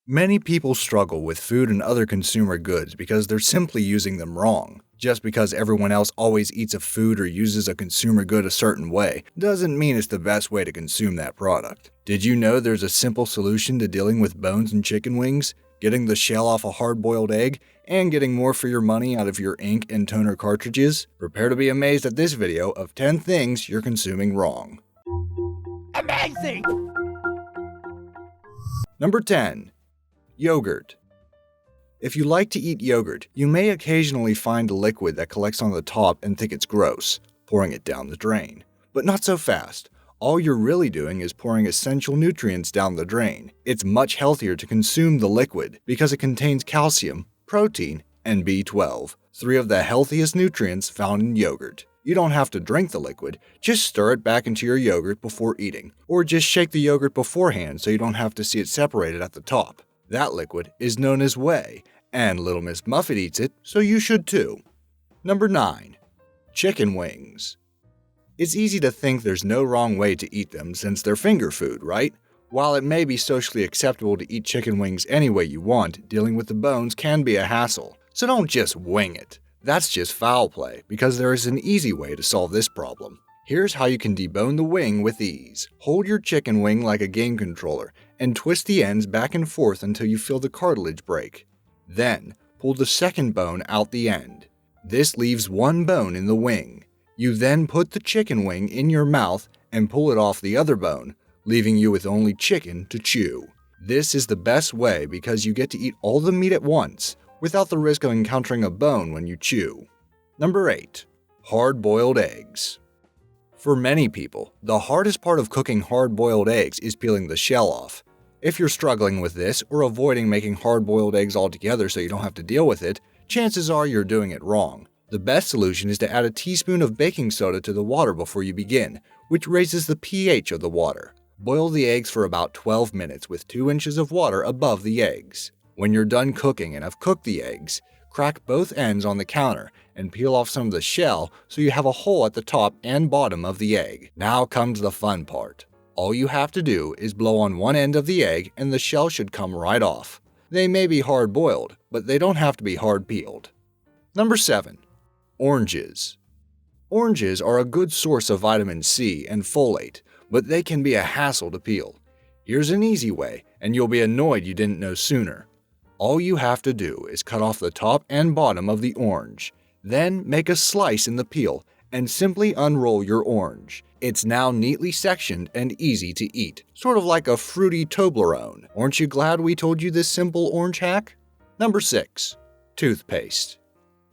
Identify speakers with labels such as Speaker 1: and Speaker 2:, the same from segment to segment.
Speaker 1: Many people struggle with food and other consumer goods because they're simply using them wrong. Just because everyone else always eats a food or uses a consumer good a certain way doesn't mean it's the best way to consume that product. Did you know there's a simple solution to dealing with bones in chicken wings, getting the shell off a hard-boiled egg, and getting more for your money out of your ink and toner cartridges? Prepare to be amazed at this video of 10 things you're consuming wrong.
Speaker 2: Amazing!
Speaker 1: Number 10. Yogurt. If you like to eat yogurt, you may occasionally find a liquid that collects on the top and think it's gross, pouring it down the drain. But not so fast. All you're really doing is pouring essential nutrients down the drain. It's much healthier to consume the liquid because it contains calcium, protein, and B12, three of the healthiest nutrients found in yogurt. You don't have to drink the liquid, just stir it back into your yogurt before eating, or just shake the yogurt beforehand so you don't have to see it separated at the top. That liquid is known as whey, and Little Miss Muffet eats it, so you should too. Number 9. Chicken wings. It's easy to think there's no wrong way to eat them since they're finger food, right? While it may be socially acceptable to eat chicken wings any way you want, dealing with the bones can be a hassle. So don't just wing it. That's just foul play, because there is an easy way to solve this problem. Here's how you can debone the wing with ease. Hold your chicken wing like a game controller and twist the ends back and forth until you feel the cartilage break. Then, pull the second bone out the end. This leaves one bone in the wing. You then put the chicken wing in your mouth and pull it off the other bone, leaving you with only chicken to chew. This is the best way because you get to eat all the meat at once, without the risk of encountering a bone when you chew. Number 8. Hard-boiled eggs. For many people, the hardest part of cooking hard-boiled eggs is peeling the shell off. If you're struggling with this or avoiding making hard-boiled eggs altogether so you don't have to deal with it, chances are you're doing it wrong. The best solution is to add a teaspoon of baking soda to the water before you begin, which raises the pH of the water. Boil the eggs for about 12 minutes with 2 inches of water above the eggs. When you're done cooking and have cooked the eggs, crack both ends on the counter and peel off some of the shell so you have a hole at the top and bottom of the egg. Now comes the fun part. All you have to do is blow on one end of the egg and the shell should come right off. They may be hard-boiled, but they don't have to be hard-peeled. Number 7. Oranges. Oranges are a good source of vitamin C and folate, but they can be a hassle to peel. Here's an easy way, and you'll be annoyed you didn't know sooner. All you have to do is cut off the top and bottom of the orange. Then make a slice in the peel and simply unroll your orange. It's now neatly sectioned and easy to eat, sort of like a fruity Toblerone. Aren't you glad we told you this simple orange hack? Number 6. Toothpaste.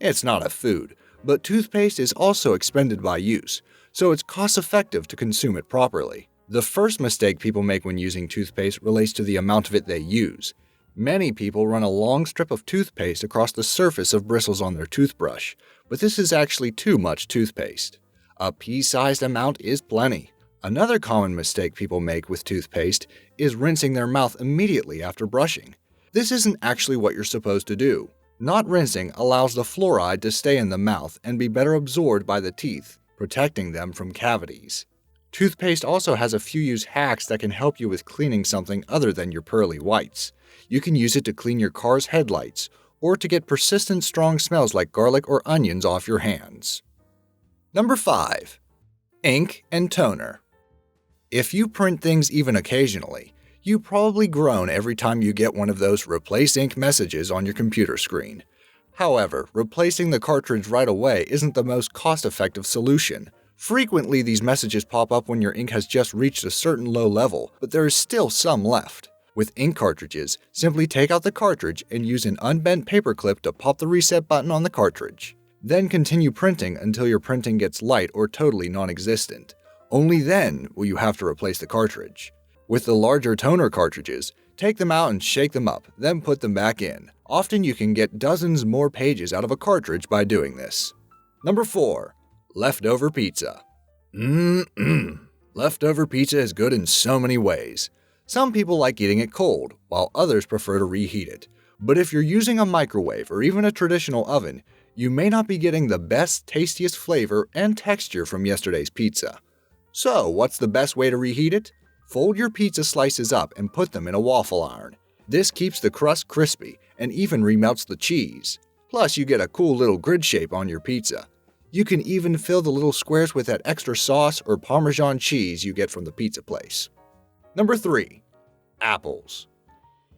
Speaker 1: It's not a food, but toothpaste is also expended by use, so it's cost-effective to consume it properly. The first mistake people make when using toothpaste relates to the amount of it they use. Many people run a long strip of toothpaste across the surface of bristles on their toothbrush, but this is actually too much toothpaste. A pea-sized amount is plenty. Another common mistake people make with toothpaste is rinsing their mouth immediately after brushing. This isn't actually what you're supposed to do. Not rinsing allows the fluoride to stay in the mouth and be better absorbed by the teeth, protecting them from cavities. Toothpaste also has a few use hacks that can help you with cleaning something other than your pearly whites. You can use it to clean your car's headlights, or to get persistent strong smells like garlic or onions off your hands. Number 5. Ink and toner. If you print things even occasionally, you probably groan every time you get one of those replace ink messages on your computer screen. However, replacing the cartridge right away isn't the most cost-effective solution. Frequently, these messages pop up when your ink has just reached a certain low level, but there is still some left. With ink cartridges, simply take out the cartridge and use an unbent paper clip to pop the reset button on the cartridge. Then continue printing until your printing gets light or totally non-existent. Only then will you have to replace the cartridge. With the larger toner cartridges, take them out and shake them up, then put them back in. Often you can get dozens more pages out of a cartridge by doing this. Number 4. Leftover pizza. Leftover pizza is good in so many ways. Some people like eating it cold, while others prefer to reheat it. But if you're using a microwave or even a traditional oven, you may not be getting the best, tastiest flavor and texture from yesterday's pizza. So, what's the best way to reheat it? Fold your pizza slices up and put them in a waffle iron. This keeps the crust crispy and even remelts the cheese. Plus, you get a cool little grid shape on your pizza. You can even fill the little squares with that extra sauce or Parmesan cheese you get from the pizza place. Number 3. Apples.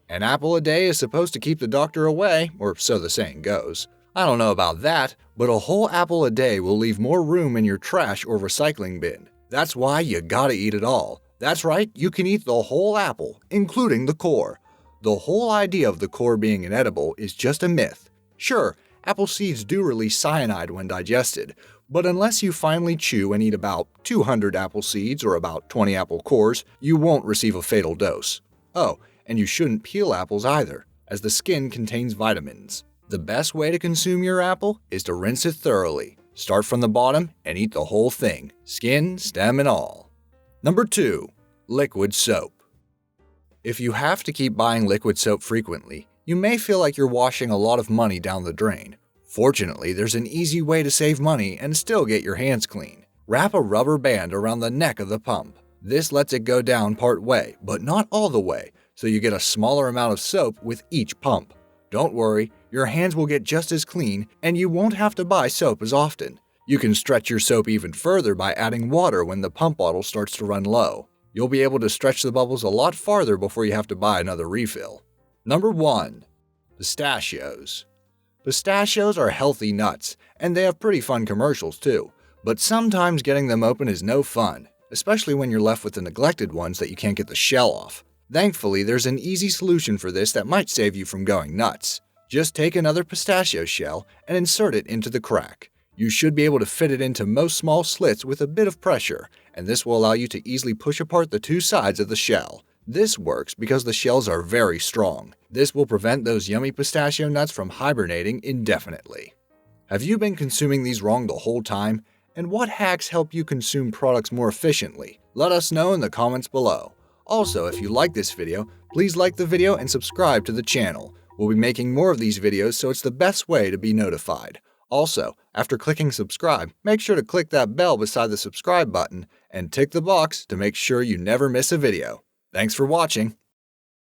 Speaker 1: An apple a day is supposed to keep the doctor away, or so the saying goes. I don't know about that, but a whole apple a day will leave more room in your trash or recycling bin. That's why you gotta eat it all. That's right, you can eat the whole apple, including the core. The whole idea of the core being inedible is just a myth. Sure, apple seeds do release cyanide when digested, but unless you finally chew and eat about 200 apple seeds or about 20 apple cores, you won't receive a fatal dose. Oh, and you shouldn't peel apples either, as the skin contains vitamins. The best way to consume your apple is to rinse it thoroughly. Start from the bottom and eat the whole thing, skin, stem, and all. Number 2. Liquid soap. If you have to keep buying liquid soap frequently, you may feel like you're washing a lot of money down the drain. Fortunately, there's an easy way to save money and still get your hands clean. Wrap a rubber band around the neck of the pump. This lets it go down part way, but not all the way, so you get a smaller amount of soap with each pump. Don't worry, your hands will get just as clean and you won't have to buy soap as often. You can stretch your soap even further by adding water when the pump bottle starts to run low. You'll be able to stretch the bubbles a lot farther before you have to buy another refill. Number 1. Pistachios. Pistachios are healthy nuts, and they have pretty fun commercials too. But sometimes getting them open is no fun, especially when you're left with the neglected ones that you can't get the shell off. Thankfully, there's an easy solution for this that might save you from going nuts. Just take another pistachio shell and insert it into the crack. You should be able to fit it into most small slits with a bit of pressure, and this will allow you to easily push apart the two sides of the shell. This works because the shells are very strong. This will prevent those yummy pistachio nuts from hibernating indefinitely. Have you been consuming these wrong the whole time? And what hacks help you consume products more efficiently? Let us know in the comments below. Also, if you like this video, please like the video and subscribe to the channel. We'll be making more of these videos, so it's the best way to be notified. Also, after clicking subscribe, make sure to click that bell beside the subscribe button and tick the box to make sure you never miss a video. Thanks for watching.